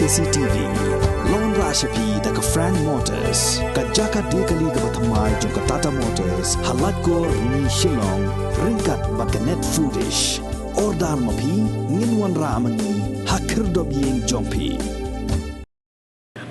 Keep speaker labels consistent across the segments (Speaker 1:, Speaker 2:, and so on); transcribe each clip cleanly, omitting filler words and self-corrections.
Speaker 1: KCTV Lon Rashapi daga Frank Motors kajaka dekali ga bathamai jong Tata Motors halat ko ni Shillong ringkat bakanet foodish ordal mapi nginwan ramani hakir dobyeng jongpi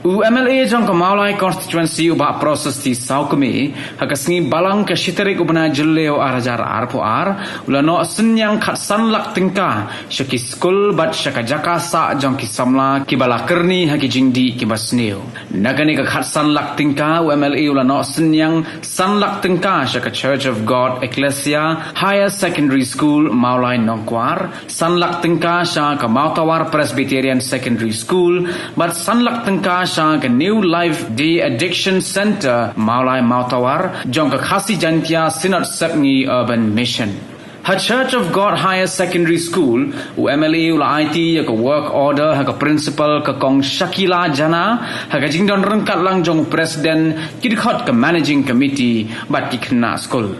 Speaker 2: UMLA jong Maulai constituency uba proses di Saukumi hakasngi balang ke shiterik ubna jelleo arajar arpoar ulano senyang khat sanlak tingka syaki skul bat syaka jaka sa jong ki samla ki balakerni haki jingdi ki basneo nagani ka khat sanlak tingka UMLA ulano senyang sanlak tingka syaka Church of God Ecclesia Higher Secondary School Maulai Nongkwar sanlak tingka syaka Mautawar Presbyterian Secondary School bat sanlak tingka ke New Life Day Addiction Center Maulai Mautawar jong ke khasi jantia Synod Sepngi Urban Mission. Ha Church of God Higher Secondary School UMLA ula IT ke work order ha ke principal ke kong Shakila Jana ha ke jingdon rengkat lang jong presiden kidkhot ke managing committee bat ki khna school.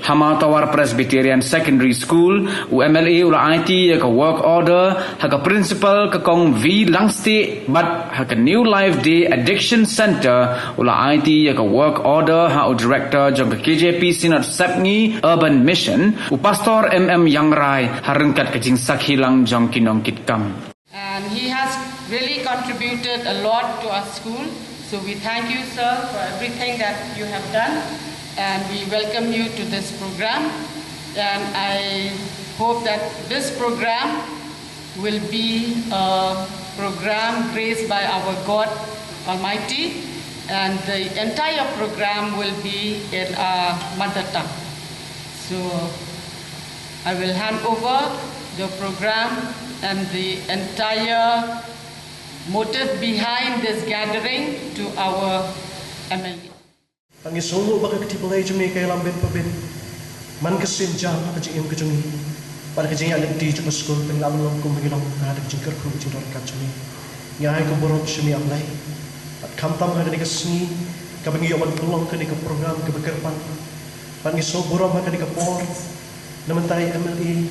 Speaker 2: Mautawar Presbyterian Secondary School UMLA ula IT ke work order ha ke principal ke kong V Langsti bat ha ke New Life Day Addiction Center ula IT ke work order ha director jong ke KJP Synod Sepngi Urban Mission pastor MM Yangrai harengkat ke jing sakhilang jong kinong kitkam.
Speaker 3: And he has really contributed a lot to our school, so we thank you, sir, for everything that you have done. And we welcome you to this program, and I hope that this program will be a program graced by our God Almighty, and the entire program will be in our mother tongue. So I will hand over the program and the entire motive behind this gathering to our MLA.
Speaker 4: Tangi solo baka ketipulay jumi kay lambin pabin man kasin jang ka jing ka jumi para ka jing aling di jung school pang lamlong kum ngilong na da jing kerku jing dor ka jumi nyai ko borot jumi ablay at kamtam ka ni ka sni ka bangi yaman kulong ka ni ka program ka bekerpan pangi so borom ka ni ka por namentari MLA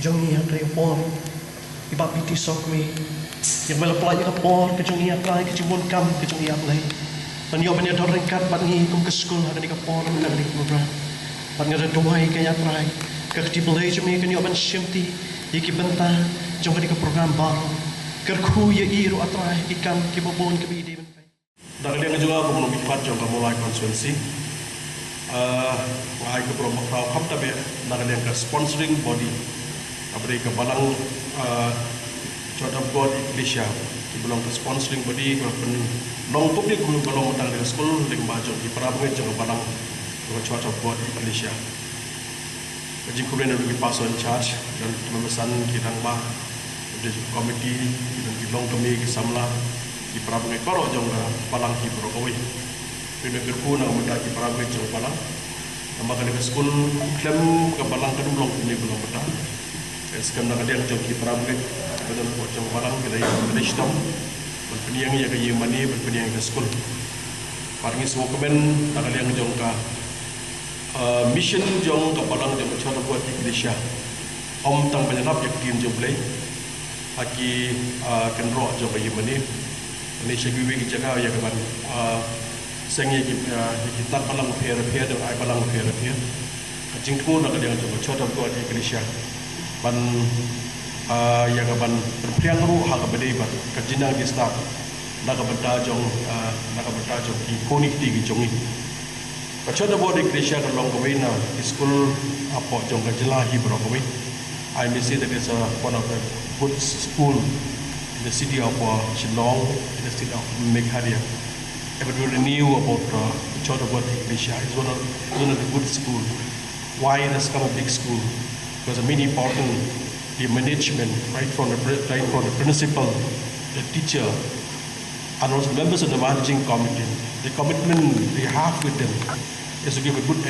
Speaker 4: jumi hadre por iba piti sok mi yang melaplay ka por ka jumi ablay ka jing bon kam ka jumi ablay Panyo banyak orang kat batni kum ke sekolah ada di kapor ada di program. Panyo ada doai kaya try ke tibelai jemi kanyo ban syemti iki benta jong di program baru. Kerku ye iru atrai ikan ke bobon ke bidi ben. Dak dia ngejua bobon bipat jong ka mulai konsuensi. Wahai ke program kau kam tabe dak dia ke sponsoring body. Abri ke balang Church of God Ecclesia belum ke sponsoring body ke long public guru belum datang dari sekolah dengan baju di perabot jangan balang dengan Church of God Ecclesia. Kajing kemudian ada pasal in charge dan memesan kirang bah di komiti dan di long kami kesamla di perabot korok jangan balang di Brokawi. Kena kerku nak mendak di perabot jangan balang. Nama kena ke sekolah klaim ke balang kedua long ini belum datang. Sekarang nak dia jangan di perabot dan jangan balang kita yang Islam. Berpeniang yang kaya mani, berpeniang ke sekolah. Paringi semua komen, tak ada yang jong ka mission jong ka palang jong cara buat Indonesia. Om tang penyerap yang tim jong play, haki kenro jong kaya mani. Indonesia giwi jaga ya kawan. Sengye kita palang repair dan ai palang repair. Jing tu nak ada yang jong cara buat Indonesia. Ban yang kapan berperiang ru hak berdei bat kejinang di start nak benda jong di konik di jongi kacau dah buat di Indonesia kalau kawin di school apa jong kejelahi berapa I may say that it's one of the good school in the city of Shillong, in the city of Meghalaya. If we renew about kacau dah buat di Indonesia, it's one of the good school. Why it has become a big school? Because the many important the management, right from the principal, the teacher, and also members of the managing committee. The commitment they have with them is to give a good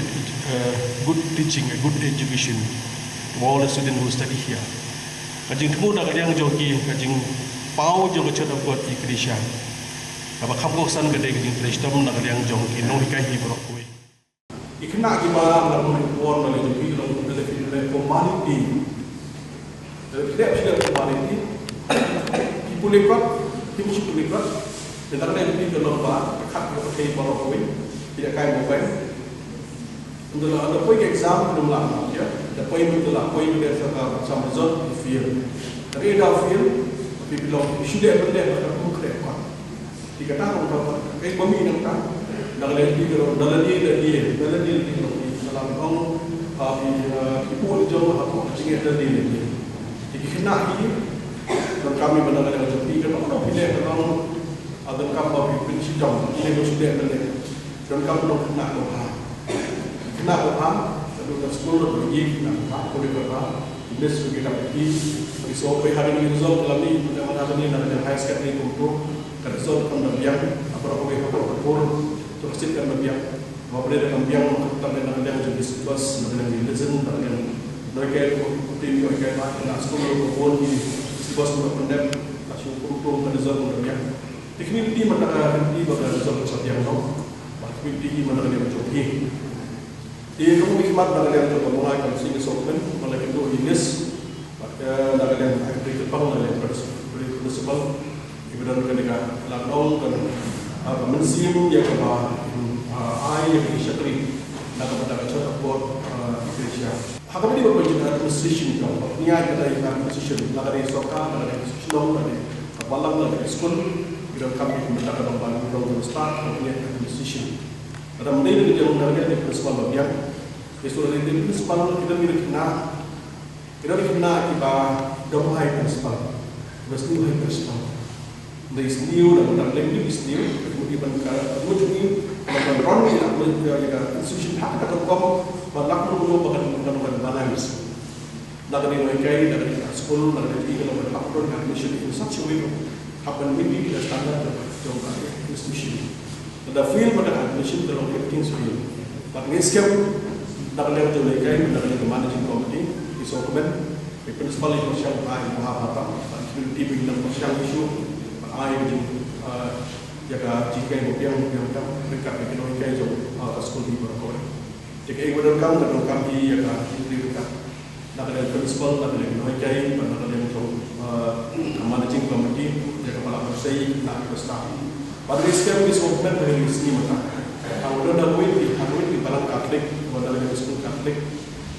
Speaker 4: teaching, a good education to all the students who study here. Kajing temu nak yang joki, kajing pau jong Church of God Indonesia. Kalau kamu kesan kedai kajing Kristen nak yang joki nong ikai hibrok kue.
Speaker 5: Ikna gimana nak mengukur nak joki dalam formality. Tidak sudah kemarin ini, dipulihkan Kita mesti berikut. Dan ada yang kita lomba, dekat dengan pakai baru kawin, tidak kaya mobile. Untuk ada poin exam belum lama, ya. Ada poin betul lah, poin dia sama result di field. Dari dah field, tapi belum sudah benda pada konkret kan. Jika tahu berapa, kayak bumi yang tak, dalam dia dalam orang di pun jauh apa macam ada dia. Jadi kena ini, dan kami benar benar jadi kalau orang pilih kalau ada kamu pilih sidang, ini sudah benda. Dan kamu nak kena paham, lalu ke sekolah pergi, nak boleh berapa, this kita pergi, so hari ini result dalam ni, mudah-mudahan ini nak ada high secondary untuk, kalau result kan berbiang, apa boleh terus kan berbiang, apa boleh dengan biang, kita dengan yang jadi discuss, dengan listen, dengan mereka opini mereka nak sekolah pun ini discuss dengan kasih untuk result berbiang. Teknik ini mana di bagian result setiap tahun, teknik ini mana yang menjadi. Di rumah hikmat dalam yang mulai kami sini sopan, mulai itu Ines, dalam yang agri Jepang dalam yang prinsipal, kemudian ketika landong dan mensim yang kebah air yang disyakri, dalam pada cara buat Indonesia. Hakam ini berbicara administration kalau niat kita yang administration, dari soka, dari sistem, dari balang, dari sekolah, kemudian kami mendapat membangun program start, niat administration. Ada menilai di dalam dari prinsipal bagian. Istilah ini prinsipal kita milik kena kita damai prinsipal, mesti damai prinsipal. Dari new dan language is new, kemudian muncul ini mengkontrol yang institusi hak kata kom, berlaku dulu bahkan balance. Dari mereka dari sekolah dari tiga level upload admission in such a way, happen maybe kita standar jauh institusi. Ada field pada admission dalam everything field. Tapi sekarang dalam level mereka dalam level managing committee di dokumen prinsipal yang siang air mahabatang community bidang siang isu air di jaga jika yang dekat dengan mereka jauh sekolah di berkor. Jika ibu dan kami jaga di dekat dalam level prinsipal dalam level mereka dalam level managing committee jaga kepala bersih nak berstaff. Pada sekarang di dokumen dari sini mata. Kalau dah di balang Katolik, pada level sekolah Katolik,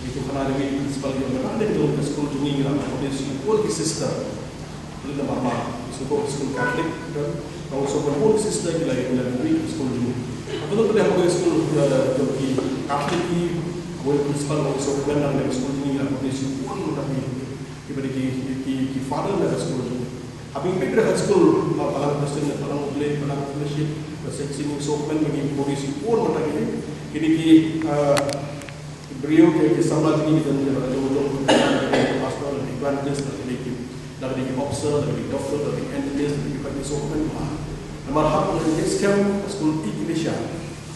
Speaker 5: itu karena ada prinsipal yang ada di dalam sekolah Juni dalam kondisi all sister, oleh nama sekolah Katolik dan kalau sekolah all sister kita yang dari sekolah Juni. Apabila pada sekolah Juni Katolik ini, oleh prinsipal kalau sekolah dalam sekolah Juni dalam kondisi all tapi di father dalam sekolah Juni. Habis itu dah sekolah balang Kristen, balang Muslim, balang fellowship, seksi sopan bagi polisi pun mana ini beliau ke sama ini dan jauh-jauh pastor dan evangelist dari officer, dari doktor, dari engineer, dari bagi sopan nomor hak dan skam sekolah Indonesia.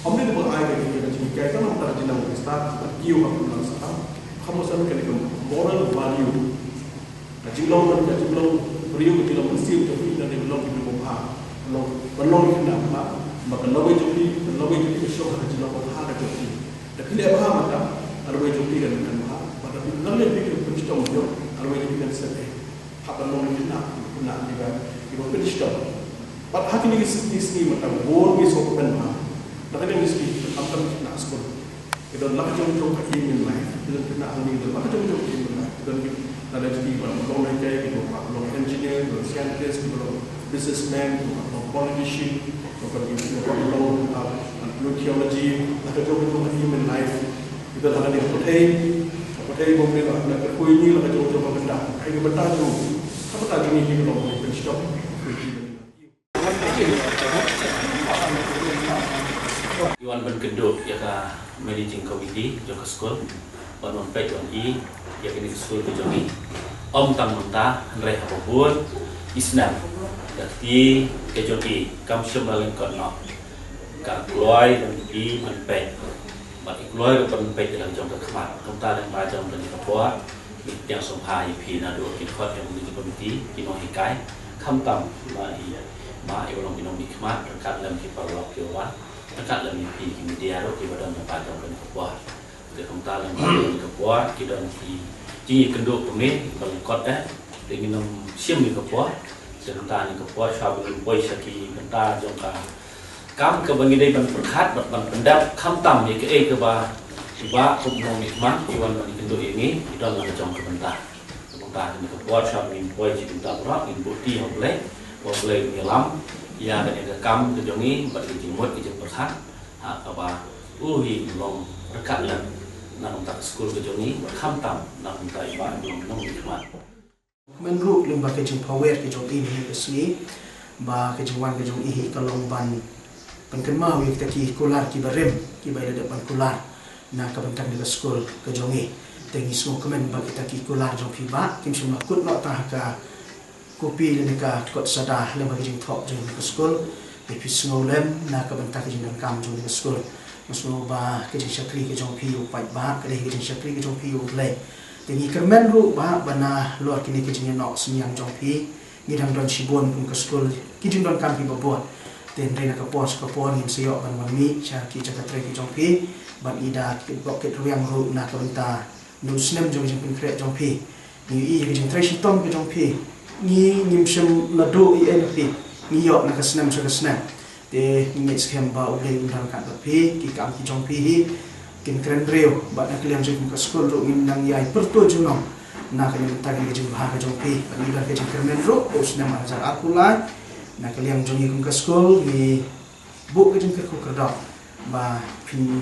Speaker 5: Omni itu berada di jika kita nak terjemah start kiu apa pun sekarang kamu selalu kena moral value. Jumlah beliau kita mesti untuk dan belum kita belum kita maka lebih jadi besok kita belum ada jadi. Tapi dia paham tak? Lebih jadi dan paham. Pada bila lebih kita bercakap jauh, lebih jadi dan sedih. Apa belum kita kita bercakap. Pada hati ini sini maka boleh besok pernah. Tapi yang sini akan kita sekolah. Kita nak jauh-jauh ke in life. Kita nak ahli itu. Maka jauh-jauh ke in life. Dan ada jadi belum mereka itu belum engineer, belum scientist, belum businessman, belum politician, belum theology, ada jauh-jauh human life. Kita akan dipercayai mungkin nak berkuih ini, nak jauh-jauh benda. Ini benda tu, apa tadi ni kita belum berstop.
Speaker 6: Iwan berkeduk ya ka managing committee joko sekolah, orang pet orang ya kini sekolah tu jadi om tang mentah hendrai apapun Islam jadi kejoki kam semalang kono ka keluar dan menpet bagi keluar menpet dalam jangka kemat kita dan bajang dan kapua yang sompai pina do kita yang menjadi komiti kino hikai kam tam ma orang kino nikmat dekat dalam kita lok kewa dekat dalam media ro kita dan bajang dan kapua kita yang bajang kapua kita di kenduk pemeh balkot dengan siam di kapua cerita ni kepuas habis boy saki benta jongka kam ke bagi dai ban perkhat ban pendap kam tam ye ke ba kum nong nikmat iwan ban kendo ini idon lang jong ke benta ni kepuas habis boy cerita berak in bukti boleh nyelam ya kan ke kam ke jongi ban jimut ke perkhat ha ka ba uhi long rekat lan nang tak school ke jongi kam tam nang tai ba nong nikmat
Speaker 7: menurut limba kejung power kejung ini kesini ba kejung wan kejung ihi kalong ban penkenmau yang kita ki kular ki barem ki bayar depan kular na kabentang di sekolah kejung ini tengi semua kemen ba kita ki kular jong piba kim semua kut nak tah ka kopi le ka kot sada limba kejung top jong ke sekolah epi lem na kabentang kejung dan kam jong ke sekolah masuk ba kejung syakri kejung piu pai ba kejung syakri kejung piu le Tengi kermen ru ba bana luar kini kejeng nok senyang jongpi ngidang don sibon pun ke skul kijing don kampi babon ten rena ke pos ngin seyok ban mami cha ki jaga tre ki jongpi ban ida ki pocket ruang ru na kenta nu snem jong jeng pun krek jongpi ni i kejeng tre sitom ke jongpi ni nimsem lado i np ni yok na ke snem so ke snem te ni skem ba uble undang kan pi ki kam ki jongpi hi kin keren breu bat nak liam jeng ke skul ru nang yai pertu junong na kalian tagi ke jeng bahaka jongpi ni dah ke jeng keren ru us nama ajar aku lai na kalian jongi ke skul ni bu ke jeng ke kerdok ba pin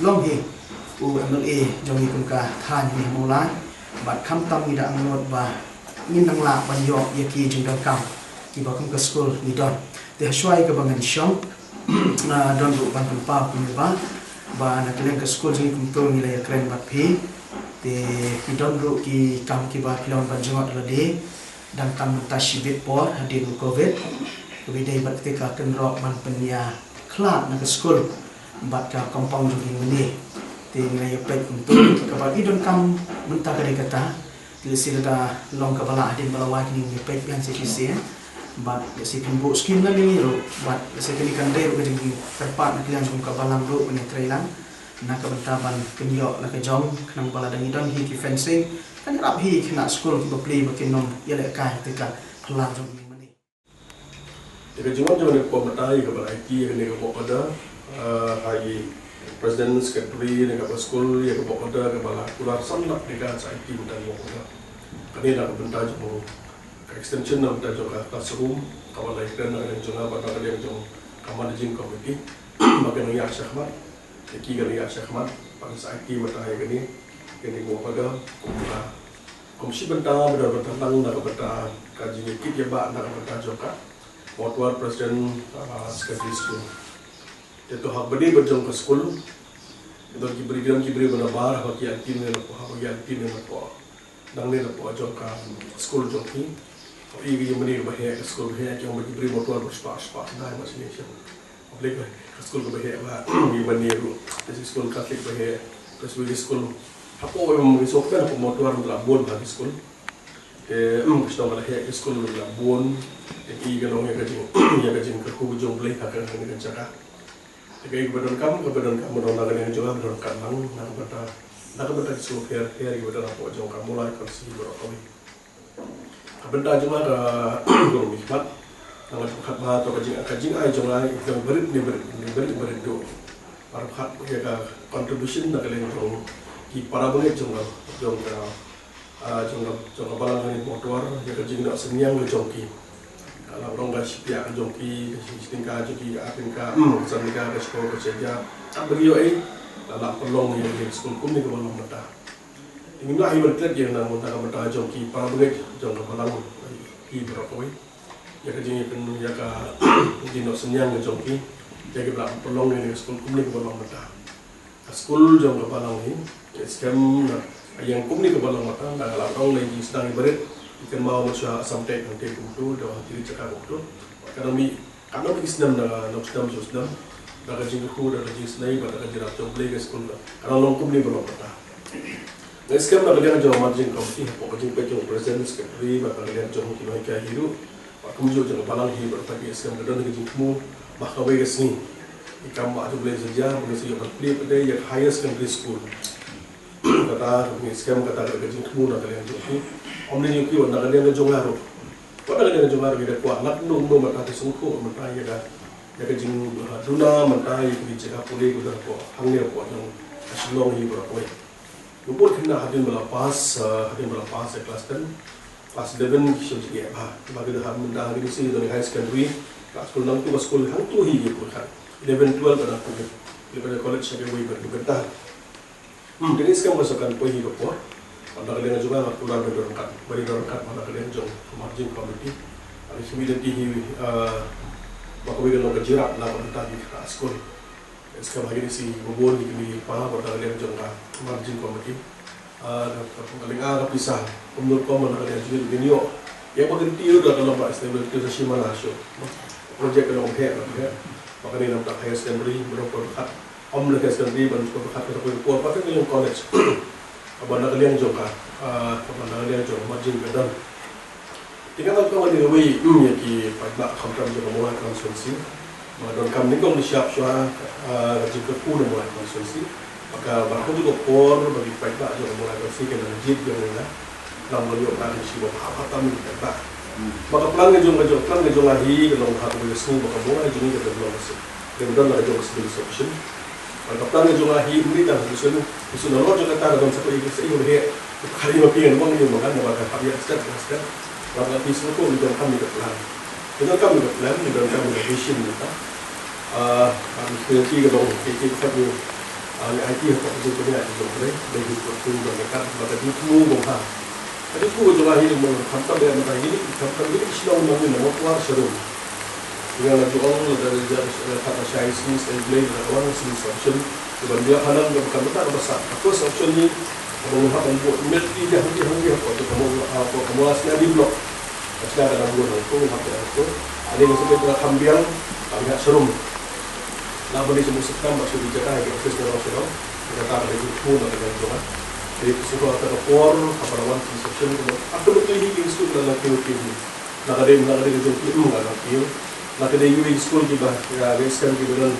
Speaker 7: long hi u mla jongi ke than ni mulai bat kham tam ni da angot ba ni nang la ban yo ye ki jeng dal kam ki ba ke skul ni don te shwai ke bangan shong na don ru ban pa ni ba ba nak kalian ke sekolah jadi kumpul nilai keren bat pi te idon ru ki kam ki ba pilon ban jawat lade dan kam tasibit por hadir covid kebidai bat ketika ken rok ban penia kelak nak ke sekolah bat ka kompang jadi meni te nilai pek kumpul ke ba idon kam mentah kali kata kilisi da long ka bala hadir bala ni pek yang sisi bat si pimbo skim la ni ro bat si kini kan dai ro jadi terpat nak kalian jom ka balang ro ni trailan nak ka bentaban kenyo la ka jom kenang bala dangi don hi ki fencing kan rap hi kena school ki play makin nom ya le ka ketika pelang jom ni mani
Speaker 5: Jika jom ni ko matai ka bala ki ni ka pada hai president secretary ni ka school ya ka pada ka bala kular sannak ni ka sa ki dan mo ka kani dak bentar jom extension of the classroom, kalau lagi kena yang jurnal pada kalian jom kamar jing komiti, bagian yang syahmat, kiki kali yang syahmat, bangsa IT matahari kini gua pada komisi bentar bertentang nak bertentang kaji kit ya bak nak bertentang juga, motuar presiden sekali school, itu hak beri berjong ke school, itu kibri benar bagi antin ni lepo, dan ni lepo jong ke school jong ni. Ini yang menir bahaya sekolah bahaya yang bagi beri motor berspas dah imagination. Apalagi sekolah bahaya lah ini menir dari sekolah Katolik bahaya terus bagi sekolah apa yang mengisahkan apa motor berlabun bagi sekolah. Kita bahaya sekolah berlabun. Ini kalau yang kajing kerku jom beli akan dengan cara. Jadi kebetulan kamu orang yang jual betul kamu nak berta sekolah hari kebetulan apa jom kamu mulai konsumsi berapa. Benda cuma ada guru mikmat, nangat kat bah atau kajing ay cuma yang berit do. Para kat ya contribution nak kalian jom ki para boleh jom balang ni motor ya kajing nak senyang jom ki. Kalau orang dah siap jom ki tingkah ki atingkah senika ke sekolah kerja. Tak beri lalak pelong yang di sekolah kum ni ke balang mata. Ingin lah iman klet yang nak muntah kepada jom ki para boleh jom balang ki berapa ya kerjanya pun ya ka jino senyang jom ki jadi belak pelong ni sekolah kum ni ke balang mata sekolah jom ke balang ni skam yang kum ni ke balang mata dah kalau orang lagi sedang berit ikan mau macam sampai nanti kum tu dah jadi cakap tu karena mi senam dah nak senam dah kerja ku dah kerja senai dah kerja dah jom beli ke sekolah karena long kum ni balang mata sekarang nak lihat jom margin komiti, pokoknya pejong presiden sekretari, bakal lihat jom kita mereka hidup, pakai jom jangan balang hidup, tapi sekarang kadang kerja kamu, bakal bagi sini, ikan mak tu boleh saja, boleh saja berpilih pada yang higher secondary school, kata sekarang kata kerja kamu nak lihat jom ni, om ni jom kiwan nak lihat jom lalu, Pada dengan jumlah kita kuat nak nung mata sungkup mata ya kan jing duna mata ya di cakap boleh kita kuat hangnya kuat yang asylong ini berapa ya. Lumpur kena hadin melapas kelas 10 kelas 11 kisah sikit bagi dah mendah hari ini dari high secondary kelas 10 tu sekolah hang tu hi pun kan 11 12 pada aku daripada college sampai way berdekat. Jadi sekarang masukkan poin hidup kuat. Pada kalian juga nak pulang berdorongkan, beri dorongkan pada kalian jom margin committee. Ada humidity maka kita nak jerak lah pada di sekolah. Sekarang hari ini si bubur di paham pada kalian jom margin committee. Kalian agak pisah. Menurut kau mana kalian juga di New York. Yang paling tinggi adalah kalau pak stability sesi mana show. Projek kalau head, maka ni nampak higher secondary berapa dekat. Om dah higher secondary berapa dekat kita kuat pakai kalian college. Abang kalian juga, margin kedam. Tinggal kalau di away, ya ki pada kampung juga mulai konsultasi. Madon kami ni kau siap syah, jika pun mulai konsultasi. Maka baru juga por bagi pada juga mulai konsultasi kerana jid juga ni lah. Nama dia orang si bapak apa kami pada. Maka pelan ke jom lagi kalau hak bersih maka mulai jadi kita belum masuk. Kemudian ada juga solution. Kalau pelan ke jom lagi ini dah solution. Sudah lor juga tak dalam satu saya boleh kali lebih yang uang yang makan maka kami step maka pisau tu di dalam kami plan di dalam kami vision kita kami strategi ke dalam kita tu IT atau sebenarnya itu boleh bagi waktu mereka maka itu mungkin jadi tu jumlah ini menghantar dengan mereka ini hantar ini Islam mungkin nama kuar serum dengan lagi orang dari kata Chinese and blade orang solution sebab dia kadang dia bukan betul besar. Aku option ni kamu nak buat milki dia henti apa tu kamu asli di blok. Asli ada buat aku nak apa. Ada yang sebut kambiang kambiang serum. Nak beli semua sekarang masuk di jalan di office nasional. Kita tak ada itu pun ada yang jual. Jadi semua ada por apa lawan section itu. Aku betul ini di school dalam POP ni. Nak ada jual ilmu dalam POP. Nak ada UI school juga ya sekarang kita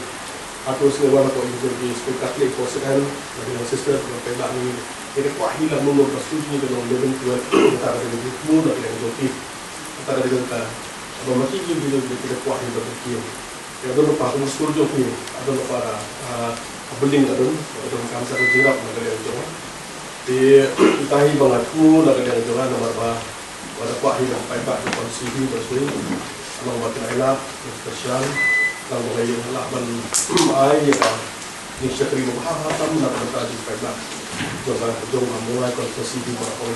Speaker 5: atau sekarang aku itu di sekolah Katolik Kosekan dengan sister berperbedaan ini. Jadi kuah hilang menurut pastor ini dengan level 12 antara dengan muda dengan joki antara dengan kita. Abang masih juga kita kuah hilang berkiau. Yang tu lupa aku sekolah joki, ada lupa building ada kamsa berjirak dengan joki. Di tahi bangatku dengan joki nomor bah pada kuah hilang baik di konsili bersui. Abang buat enak spesial. Kalau saya nak ai ya ni sekali hatam nak bertajuk pada jom mulai konsultasi di bawah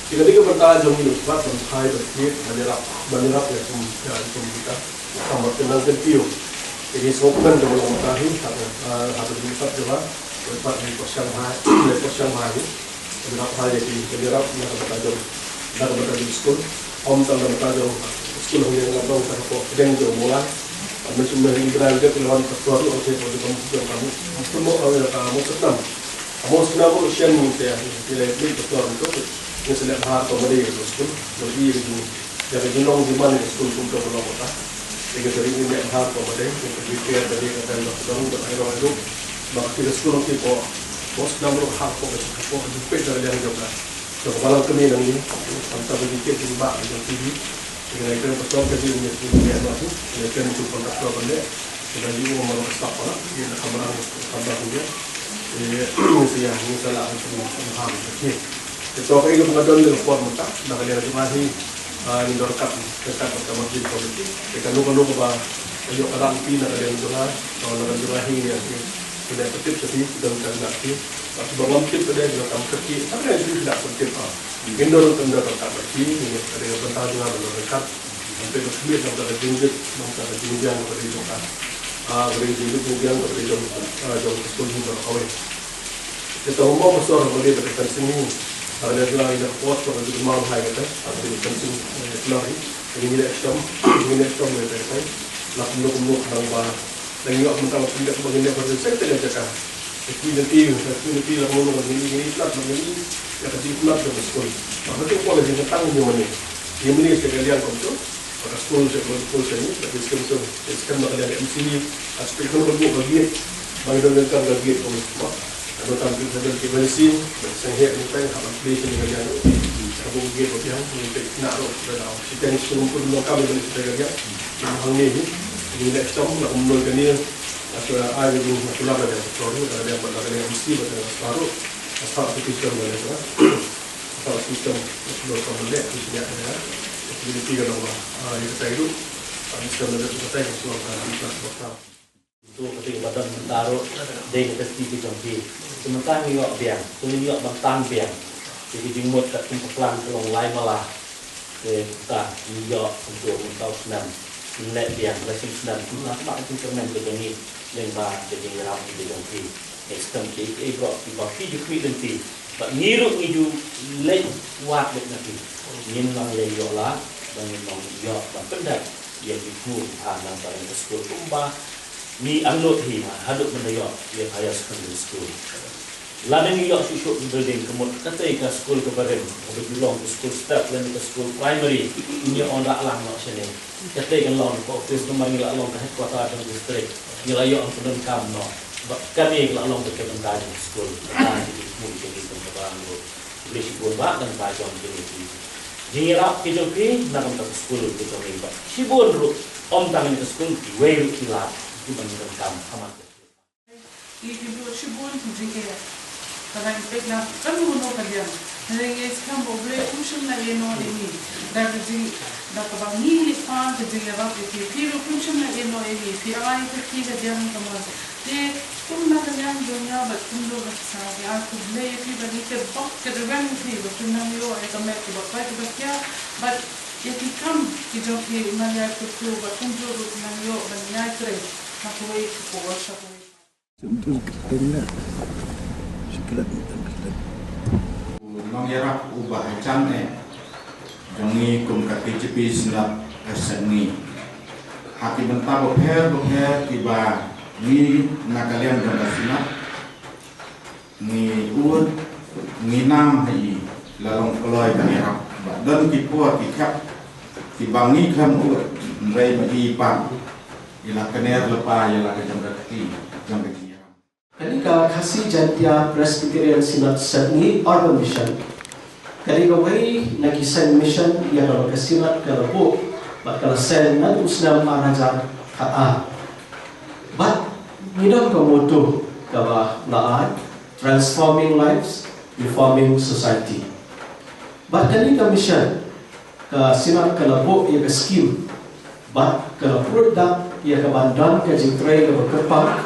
Speaker 5: tiga bertajuk ini buat sampai berkit menyerap ya kita tambah tenang kecil jadi sopan dengan mutahi harus dibuat juga lepas di Shanghai menyerap hal jadi menyerap yang bertajuk sekolah om tentang bertajuk sekolah yang ngabang terkok dan jom mulai macam ni berada di luar pastor tu okey kamu semua kamu senang pun usian ni saya pilih pastor itu ni selap har komedi itu school lebih itu jadi jenong di mana school pun tak boleh kota jadi sering ini har komedi itu prepare dari kata lockdown dan akhir itu maka di school kita bos nama har komedi apa jumpa dari yang juga so kalau kami ini sampai begitu di bawah di TV dengan itu pastor kerja ini sebenarnya itu mereka itu pastor benda sudah juga mau stop lah dia nak kabar dia saya ini salah untuk paham okey itu apa itu pengadon dengan form tak nak dia lagi indoor cup dekat pertama di komiti kita lupa bah ayo kadang pi nak dia juga kalau nak juga ini ya sudah tetap seperti sudah nak pi sebab mungkin pada dia akan kerja tapi itu tidak penting indoor cup ini ada bentar juga dekat sampai ke sini sampai ke jinjit sampai ke jinjang pada itu kan beri jinjang pada itu jom sekolah ini berkawin kita umum besar boleh berdekat sini ada juga yang kuat pada itu mau hai kita ada di penting lari ini tidak system mereka nak mendukung bang dan juga mentang tidak bagian dari saya tidak cakap Community lah ngomong ini plat begini ya kecil plat dari sekolah. Maka tu kalau dia tentang yang ini sekalian konsul, pada sekolah ini tapi sekarang bakal ada MC aspek kalau bagian bagi dengan bagian kalau semua ada tampil saja di bensin, saya ini apa application dengan yang aku gigit bagi yang untuk nak roh dan kita ni sebelum pun kami boleh kita kerja hang ni next time nak menurunkan ni atau air itu nak keluar dari produk ada yang pada yang mesti pada baru asal sistem boleh tu asal sistem sebelum kau boleh dia ada jadi tiga nombor yang saya itu sistem ada kita yang sudah kita buat
Speaker 6: itu ketika badan taruh dari testi jompi sementara ni awak biang tu ni awak bantang biang jadi jimut kat tempat pelan tolong lain malah kita ni awak untuk tahu senam nilai biang lesson senam tu nak mak itu kerana begini lembah jadi ram di jompi sistem ke bro di bawah video create nanti but ngiruk ngidu lek wat lek nanti ngin lang le yo la dan ngin yo ba pendak yang diku anak paling ke sekolah tumba ni anglot hi haduk mendayo dia higher secondary school lain ni yo susuk building kemut kata ke sekolah ke bareng belong ke sekolah start dan ke sekolah primary ini on dak lang no sini kata kan long ko office kemari la long ke headquarter dan district ni la yo on kam no kami la long ke kementerian sekolah jadi mungkin itu barang lo boleh sibuk bak dan bajang jadi Jingira kijoki nak untuk sekolah kijoki ba. Sibun ru om tangan ke sekolah di way kilat di bandar kam amat.
Speaker 3: Ibu sibun kijingira. Karena itu nak kami mau kerja. Nanti sekarang boleh fungsi nak eno ini. Dan kijing dak bangi lipan kijingira itu. Kira fungsi nak eno ini. Kira itu kita jangan kemas. Jadi तुम ना कल्याण दुनिया बच्चों लोग अच्छा यार खुदले ये भी बनी के बहुत करवन थी बच्चों ना यो एक मैं के बच्चा के बच्चा बट ये कि कम कि जो कि उन्हें यार कुछ लोग बच्चों जो लोग ना यो बनिया करे ना कोई कोर्स कोई
Speaker 8: Mengira ubah canne jangi kum kati cepis nak seni hati bentar boher tiba ni nakalian dan basina ni uud ni nam hai lalong koloi kanera dan kipua kikap kibangi kan uud rei bagi pan ila kaner lepa ila jam kaki
Speaker 7: Ketika kasih jantia Presbyterian Synod Sydney Urban Mission ketika wei nagisan mission yang kalau kesinat kalau bakal sen nan usnam arajar kata but ngidam ka moto ka laad transforming lives reforming society but kani ka mission ka sinat ka labo ya ka scheme but ka product ya ka bandan ka jitray ka berkepak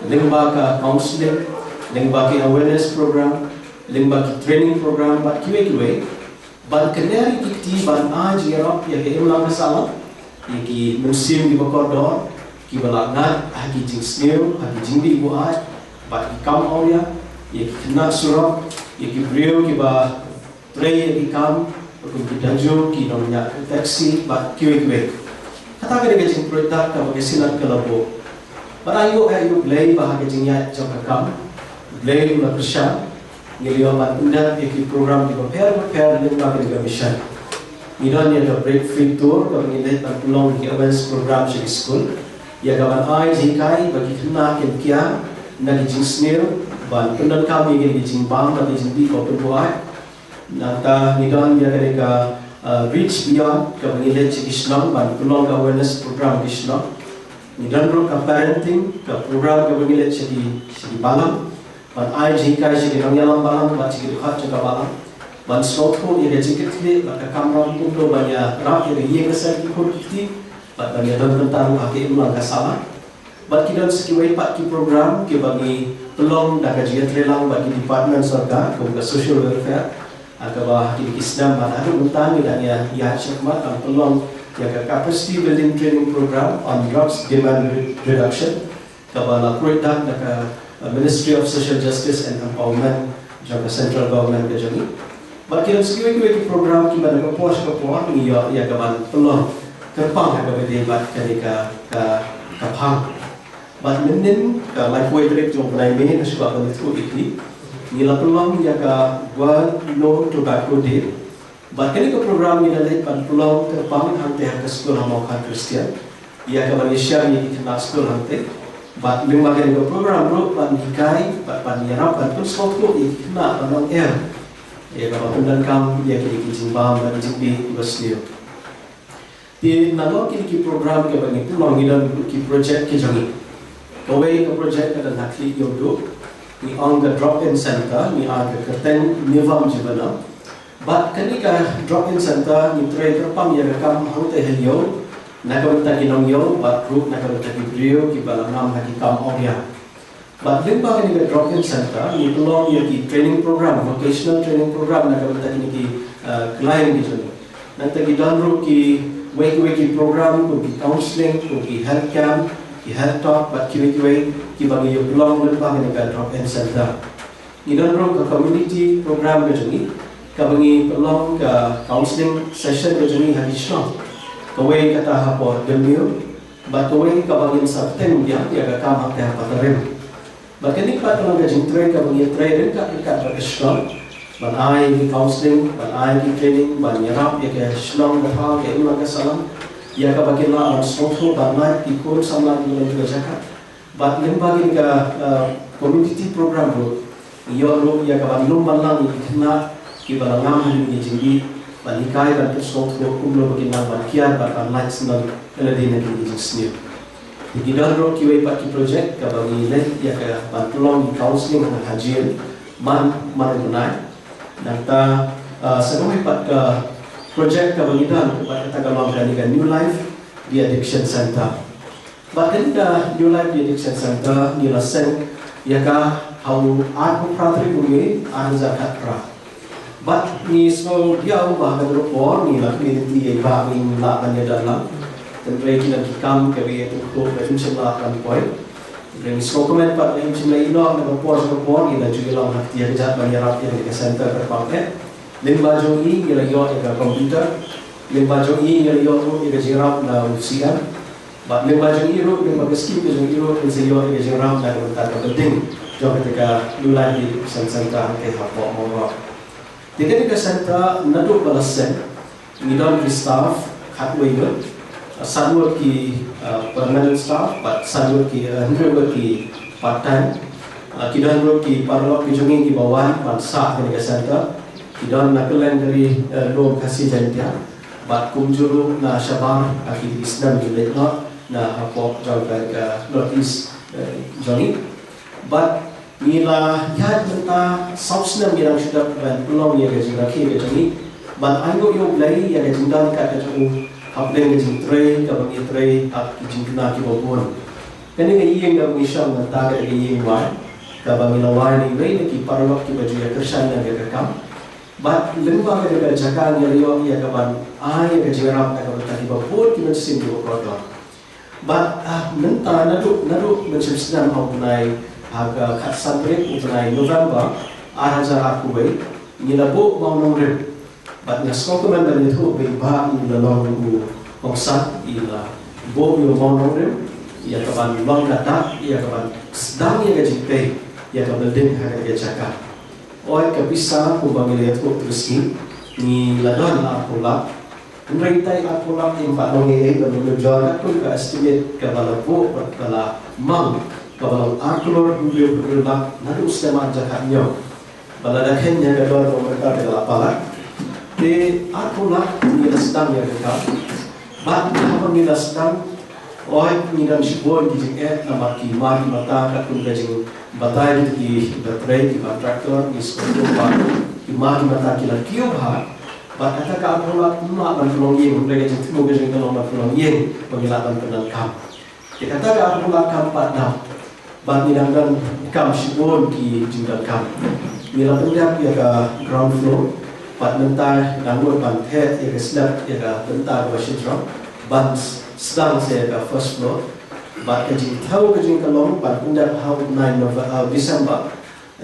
Speaker 7: lingba ka counseling lingba ka awareness program lingba ka training program but kiwe but kanari kiti ban aj yarap ya ka imla masalah iki musim di bakodor ki balangat haki jing sneu haki jing di buat bat ki kam aulia ye ki kena surok ye ki brio ki ba tray ye ki kam ko ki dajo ki nomnya taxi bat kiwe kata ke de jing product ka bagi sinar ke labo barayo ayo lei ba haki jing ya jok kam lei la persha ngilio ban unda ye ki program di prepare le ba ke mission Iran ye the break free tour ka ngilai tan tulong ki awareness program shi school ya kawan ai jikai bagi kena kia nak jingsnir ban pendan kami gini jimbang dan jimbi ko perbuat nata nidan ya mereka reach beyond ka mengilai Islam ban peluang awareness program Islam nidan ro ka parenting ka program ka mengilai jadi balam ban ai jikai jadi nangyalam balam ban jadi khat ka balam ban sokho ya jikitli ka kamera pun banyak rap ya ye kesal ki khurti Bat bagi ada tentang haki ulang kasalah. Bat kita sekiwai pak ki program ki bagi pelong dah kajian trelang bagi department surga ke social welfare atau haki Islam pada hari tentang dan ya syakmat dan pelong yang capacity building training program on drugs demand reduction ke bala produk dah Ministry of Social Justice and Empowerment jaga central government ke jadi. Bat kita sekiwai ki program ki pada kepuas ni ya ke bala pelong terpang ada berdebat ketika kapang, but mending lifeway trip jom pelai meni nasuka beritu ini, nila peluang jaga buat no tobacco day, but ketika program ini adalah pan peluang terpang hantar ke sekolah maupun Kristian, ia ke Malaysia ini kena sekolah hantar, but memang ketika program bro pan dikai, pan nyarap pan pun sekolah ini kena pandang
Speaker 9: ya kalau pendan kam ya kini jimbam dan jimbi basliu di nalo kini program ke bagi pulang idan ki project ke jangi kawai ke project kada nakli yodo ni angga drop in center ni aga kerten nivam jibana but kani ka drop in center ni tray terpam ya kam hangte helio nakabenta kinong yo but group nakabenta ki brio ki balanam haki kam ogya but limba kani ka drop in center ni belong ya ki training program vocational training program nakabenta kini ki client gitu nanti ki danro ki wake program ko ki counseling ko ki health camp ki health talk but ki ki bagi yo belong limba kani ka drop in center ni danro ka community program gitu ni ka bagi belong ka counseling session gitu ni hadi shop kawai kata hapo demil ba kawai kabangin sa dia ka kam hak ha patarim ba kani pa tong ka jingtre ka bangin training ka ka shop ban ai ki counseling ban ai ki training ban yarap ya ka shlong da ha ke ima ka salam ya ka bagin la on sotho ban mai ki kur samla ki le ka jaka ba lim bagin ka community program ro yo ro ya ka ban lum ban lang ki na ki balangam ni jingi balikai dan tersot ko kumlo bagi nang bakian bakal light senang keladi nanti di sini. Di dalam kiwai paki project kabagi net ya ka bantulong di counseling dan hajian man benai dan ta sebagai pat project kabagi dan kepada tagalong dan New Life di Addiction Center. Bahkan da New Life di Addiction Center di Laseng ya ka hau aku pratri bungi anu zakat pra. But ni so dia ubah kan report ni lah community yang bahing lah banyak dalam dan mereka nak kam kerja itu untuk macam lah kan point. Mereka so komen pat macam lah ino nak report ni lah juga lah dia kerja banyak rapi di center terpakai. Limba jongi ni lah yo yang komputer, limba jongi ni lah yo tu yang jerap na usian. But limba jongi ro limba skim jongi ro yang yo yang jerap na bentar penting. Jom ketika mulai di center ke hafal mau. Tiga center naduk balasan, ngidam ki staff hatway ber, sanwar ki permanent staff, but sanwar ki hundred ki part time, kita hundred ki parlok ki jongi ki bawah bansa tiga center, kita nakalan dari dua kasih jantia, but kumjuru na shabar aki Islam di Letno na apa jauh ke notice jongi, but Mila yad menta sausna mirang sudah ban pulau ya gajing rakhi gajing ban aigo yo blai ya gajing dan ka gajing haplen gajing tray ka bangi tray ak gajing na ki bobon kani ga yeng ga misha menta ga yeng wa ka bangi lawai ni wei ki parlok ki baju ya kersan ya ga kam ban limba ga jaga ya yo ya ka ban ai ya gajing ram ka ban ki bobon ki mesin di bobon ban menta nadu mesin sedang haunai aga kat sampai utunai November araja aku baik nilabo mau nomor bat ngasong kemen dan itu baik bah ila long kongsan ila bo yo mau nomor ya kapan long data ya kapan sedang ya gaji ya kapan ding harga dia cakap oi kabisa ku bangile itu terus ni ladon aku lap Nreitai aku lap yang pak nongi dan menjual aku ke estimate ke balapo kala mang kalau aklor beliau bergerak nanti ustama jakatnya baladaknya kedua mereka adalah apalah di akulah nila sedang ya mereka bat apa nila sedang oi nila sibon di jeng nama kimar mata kakun gajeng batai di baterai di kontraktor di sekolah kimar mata kila kiubha bat kata ka akulah mak ban pelongyeng mereka jeng temu gajeng kalau ban pelongyeng pengilatan penangkap dikata ka akulah kampat dah bagi dan kam sibon ki jingdal kam mila pendak ya ka ground floor pat mentar nanggur ban head ya ka slab ya ka pentar wa shidra ban sedang saya ka first floor bat ka jing thau ka jing kalong ban pendak how 9 December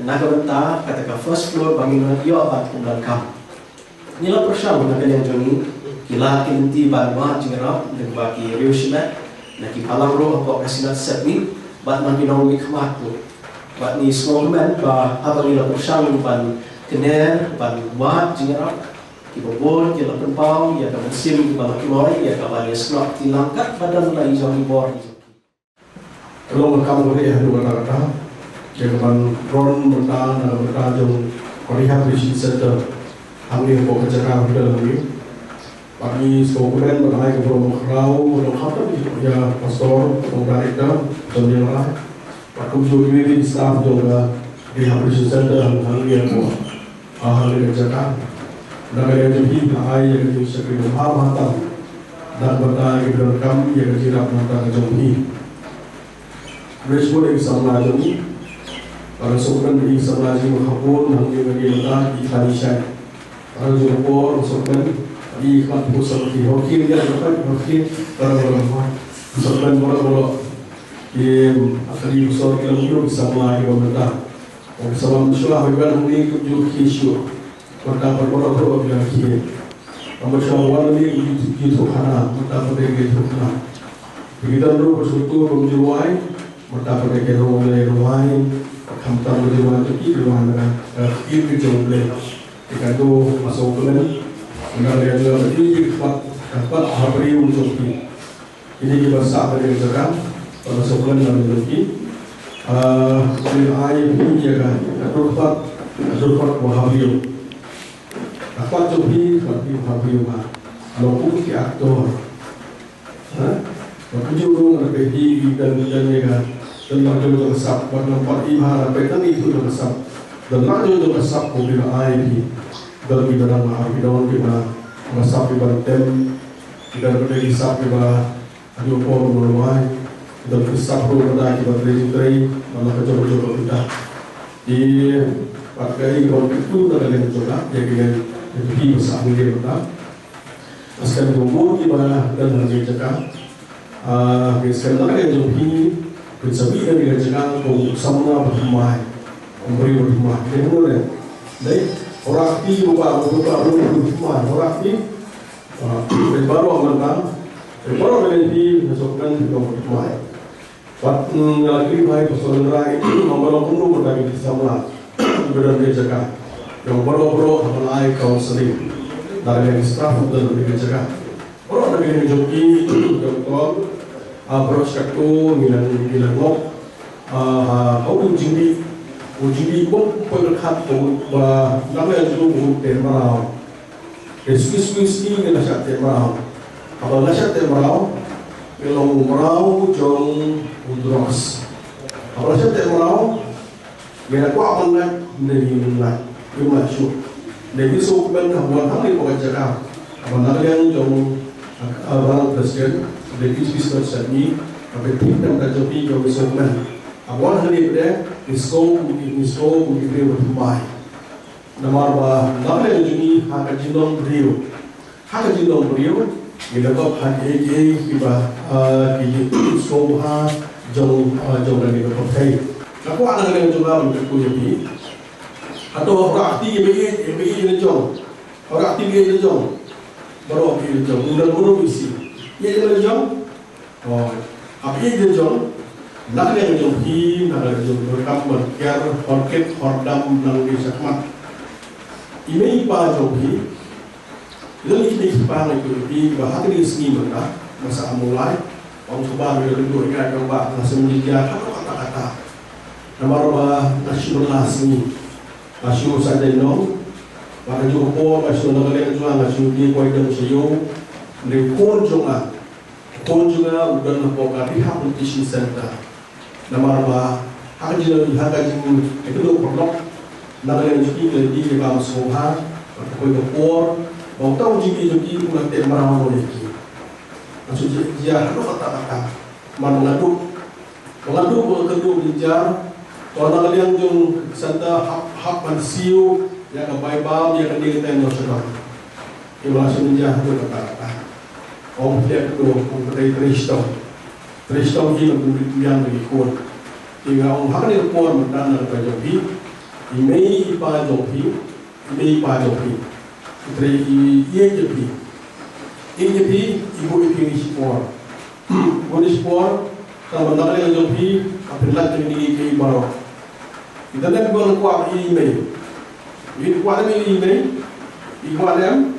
Speaker 9: naga bentar kata ka first floor bangin yo bat pendak kam nila persam na kanyang joni kila kinti ban wa jingrap dengan baki riushna naki palang ro apa kasinat setni bat man pinong mikmat tu bat ni small man ba apa nila persang ban kener ban wat jingrap ki bobor ki la penpau ya ka mesin ki bala kloy ya ka bali snap tilangkat badan la izong bor
Speaker 5: kalau kamu boleh ada dua kata jangan ron bertahan jom rehabilitation center Hamil bawa kerja dalam ini. Pagi sekolah bernai ke Pulau Makrau, Pulau Khatam ya pastor, penggarita, dan yang lain. Pak Kujo ini staff juga rehabilitation center Hamil bawa Hamil kerja. Dan ada jadi ayah yang disebut Hamil dan bertanya kepada kami yang kirap mata jomhi. Resiko dari sama jomhi. Para sokan dari sama jomhi menghapun hanya bagi mata ikan isyai. Para jompo sokan di ikan pusat di hoki dia dapat hoki orang sokan bola di akali usor kilometer sama lagi mata. Orang sama musuh habiban ini tujuh kisah. Mata berbola bilang kiri. Pembersama ini itu hana, mata pergi itu hana. Kita dulu bersuatu berjuai, mata pergi ruai, kamtar berjuai itu ruai dengan kiri jauh Jika itu masuk ke dalam, anda lihat ini dapat hari untuk ini kita sah dari sekarang, pada sebulan dalam lagi. Air ini jaga, dapat wahyu. Dapat jobi, wahyu mah. Kalau pun ke aktor, waktu jurung ada pergi dan mereka dan nak jodoh kesap, waktu nampak ibarat petang itu jodoh kesap, dan nak jodoh kesap mobil air ini, dalam bidang mahal kita kesap ibarat tem, kita berdiri kesap ibarat ada orang berluai, dan kesap rumah kita berdiri malah kecoba-coba kita di pakai orang itu dalam yang coba, jadi lebih besar mungkin kita. Sekarang umur di mana dan lagi cakap, sekarang lagi joki bersabi dan dia cakap kau sama berhumai, memberi berhumai. Dia mula, deh orang ti buka berhumai, orang ti baru aman baru menjadi masukkan kau berhumai. Waktu lagi baik persoalan rai, membawa pundu berlagi sama berada dia cakap, yang baru amalai kau sendiri. Dari yang staff dan dari kerja, orang dari joki, doktor, approach aku milan ngok, kau uji pun perkat tu, nama yang tu termarau, Swiss ini nasihat termarau, kalau nasihat termarau, kalau marau jong udros, kalau nasihat termarau, mereka akan nak dari mulai, syuk. Jadi sopan buat kami pekerjaan. Mana yang jom orang presiden, jadi bisnis ini, apa tim dan kajopi jom sopan. Awal hari pada disko mungkin berubah. Nama apa? Nama yang jadi hak jinom beliau, bila kau hak kita disko jom lagi berpakai. Aku ada yang juga untuk jadi. Atau orang aktif ini jom, orang aktif ini jom, baru aktif jom, undang isi, ini jom, apa ini jom, nak yang jom berkam berkiar, horket, hordam, nang disakmat, ini apa jom ini apa itu bahkan di sini mereka masa mulai, orang coba berdua ingat coba langsung menjadi kata-kata, nama nasional sini. Masih saja nong, pada jumpa masih nak lihat juga masih di kuai dan siu, di konjunga udah nampak rehabilitation center. Nama apa? Haji itu tu produk, nak lihat juga di dalam soha, pada kuai doktor, mau tahu juga pun nanti merawat lagi. Maksud dia ada kata-kata, mengadu kedua bijar. Kalau nak lihat jom santa hak mansiu yang kebaik bam yang kini kita nasional. Ibarat semenjak itu kata-kata. Om lihat tu om dari Kristau ini yang berikut. Jika om hak ni pun mendan dari jopi, ini ipa jopi. Dari jopi ibu ini sport. Sport kalau nak lihat jopi, apabila ini ke baru. Kita nak buat kuat email. Ini kuat email. Kuat yang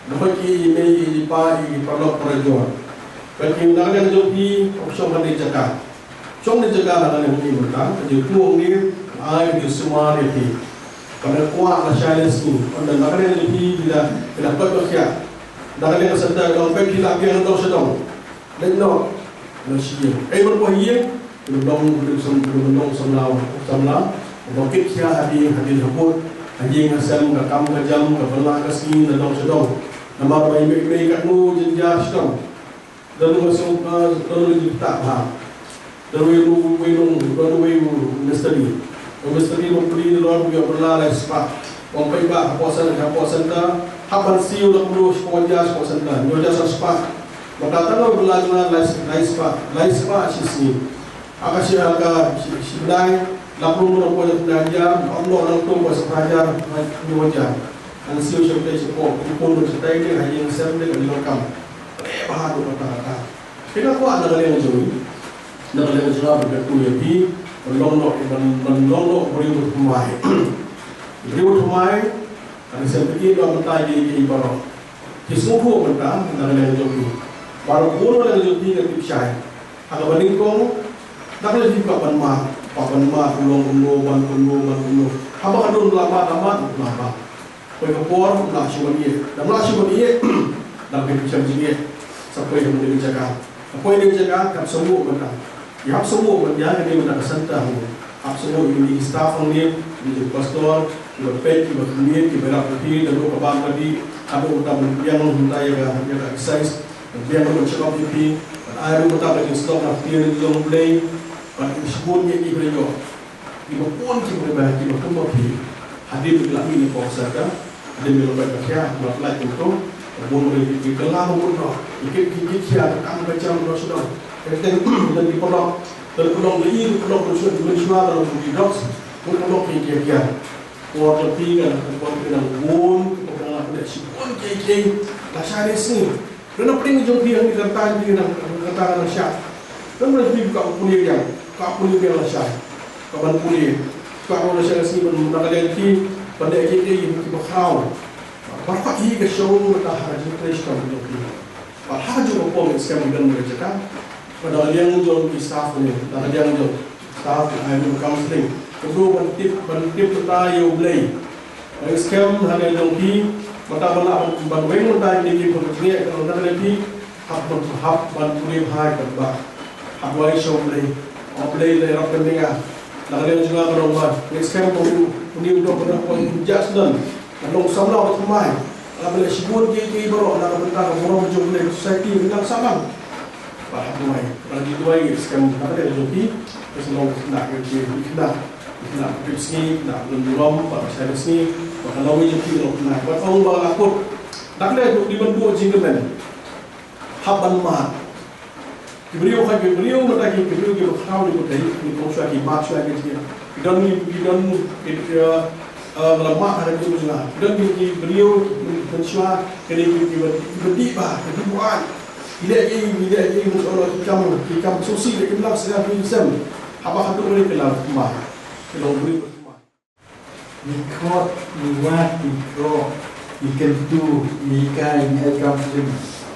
Speaker 5: dapat email di perlu perjuangan. Bagi nak joki opsi mana jaga. Cuma jaga nak ini mereka. Jadi tuang ni air di semua ni. pada kuat lah China school dan makanya lebih bila berkerja dan yang sedang dalam pergi lagi yang tahu sedang dan no Malaysia berpunyai belum semlau mungkin dia hadir habut hadir ngasam ke kamu ke jam ke belah ke sini dan sedang nama baik-baik kat nu jenjah sedang dan masuk lalu tak faham dan mesti membeli luar juga berlalai sepak sampai bah kawasan hapan siu dak terus kawajas kawasan dan nyoja sepak maka tanah berlajuan lai sepak sisi akasi aga sidai lapun mun ko belajar Allah nang tu pas belajar nyoja dan siu sampai sepak pun bersetai dia hanya sen dia dilokam bahadu kata kita kuat ada yang jauh nak lewat jalan berkuat lebih menlonok beriut rumai ada seperti dua mentai di ibarat kisungku mentah nak lewat jogi baru pun lewat jogi ke tipsai agak bandingkong nak lewat juga panma pulau apa kadun lama kau kepor nak siapa dia nak berbicara dia sampai yang menjadi jaga apa yang dia jaga kan semua mentah ya semua menjaga dia nak sentah semua ini staff ni di pastor di pet di kemudian di berak lebih dan kabar tadi ada utama yang mentai yang exercise yang mencoba lebih ada utama di stok dia di dalam play pada sebutnya ini beliau di pun kita berbagi betul hadir di lagi ni puasa ada di dalam kerja buat itu pun di kelam pun ikut siapa kamu baca sudah kita dan di pondok ini pondok bersuara dalam budi doks pondok kiai kuat lebih kan pondok dengan bun pondok ada sipun kiai lasari sini kerana pering jumpi yang dikatakan di katakan syak dan lebih buka punya yang lasari kapan punya kalau lasari sini mendapat lagi pada kiai yang berkau bapak ini ke show matahari Krishna menjadi bahagia juga pun sekarang dengan mereka pada yang jual di staff ni, pada yang jual staff, ayam counseling, kedua bantif kita yang beli, sekarang hanya dongki, mata balap bantuan mata ini pun ni kalau nak lagi, hab bantuan hai kerba, hab wai show beli le rakan dia, nak yang juga berubah, sekarang pun ni udah pun just done, kalau samlau bermain, kalau boleh sibuk dia baru nak bentar orang jual beli society dengan sama. Bahagian lagi dua ini sekarang apa dia joki, keselong nak kerja nak bersih, nak lembut, pada saya bersih, kalau ini joki nak buat orang balakut, nak dia dibantu jinggaman, haban mah, beliau mendaki beliau berkau di kota ini konsua di masuk lagi dia, dan lemak ada di mana, dan beliau konsua kini berdiba Bila ini mencolok hikam sosial kelam sedang bersam. Apa hatu boleh kelam kemah? Kelam beri berkemah.
Speaker 10: Nikot, niat, nikro, ikan tu, ikan counseling,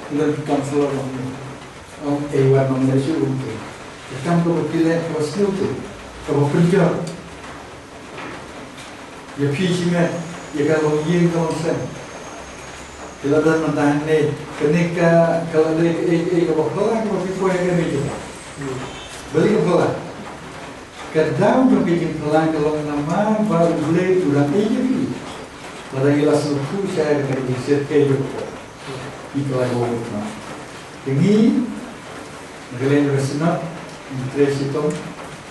Speaker 10: ikan counselor ewan Malaysia untuk. Ikan kebetulan kosnya tu, kerja. Ya pisingnya, ya kalau yang konsen. Bila dah mentah ni, ketika kalau dari kalau pelan, kalau kita yang ni juga, beli pelan. Kadang berpikir pelan kalau nama baru beli durang ini ni. Pada jelas suku saya kerja sekian juga. Itulah yang kita. Ini, kalian bersama, interest itu,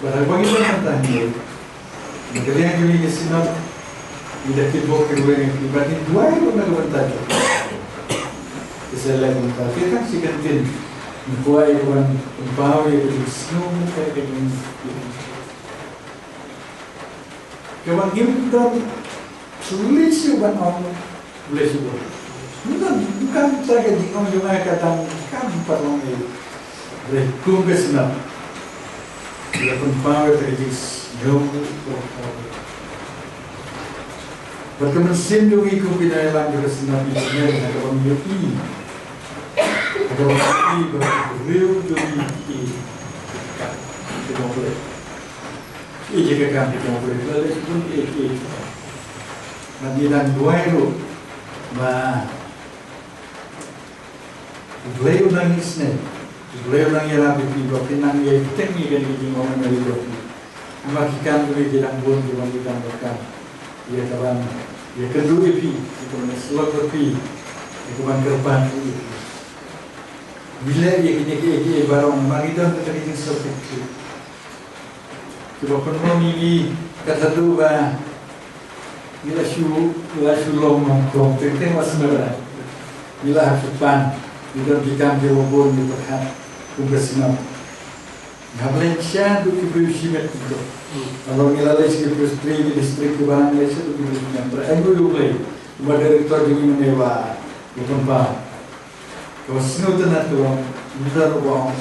Speaker 10: pada bagaimana mentah ni, kalian juga bersama. Tidak kibok kedua yang berarti dua itu nak mentah. Saya lagi kita kan si kantin, buat iwan bawa itu snow kayak gini. Kawan kita sulit sih buat orang boleh sebut. Bukan saya di orang yang kata kan perlu ini. Boleh kumpulan senang. Bila pun bawa itu jauh. Berteman sendu itu bila yang juga senang ini ada orang yogi. Kalau ini beriu jadi kita boleh. Ini jika kami boleh, kalau itu pun Nandilan dua itu, bah, beliau nangis nih, beliau nangis rapi pipa, pinang ya kita ni kan kita ngomong dari doki, makikan tu kita anggun tu makikan berkan, ya kawan, ya kedua pi, itu mana selok pi, itu mana kerban tu, bila ya kita barang maridan tu kita seperti, kita pernah ni kata tu bah. Bila sulong nongkrong, tentang masalah. Bila hasupan, bila kita jawabon di berkat kumbesinam. Ngapain siapa tu kibru simet tu? Kalau kita lagi kibru istri di distrik kebanan lagi tu kibru simet. Aku juga, cuma direktur jadi menewa, bukan pak. Kalau senu tu nak tu, kita ruang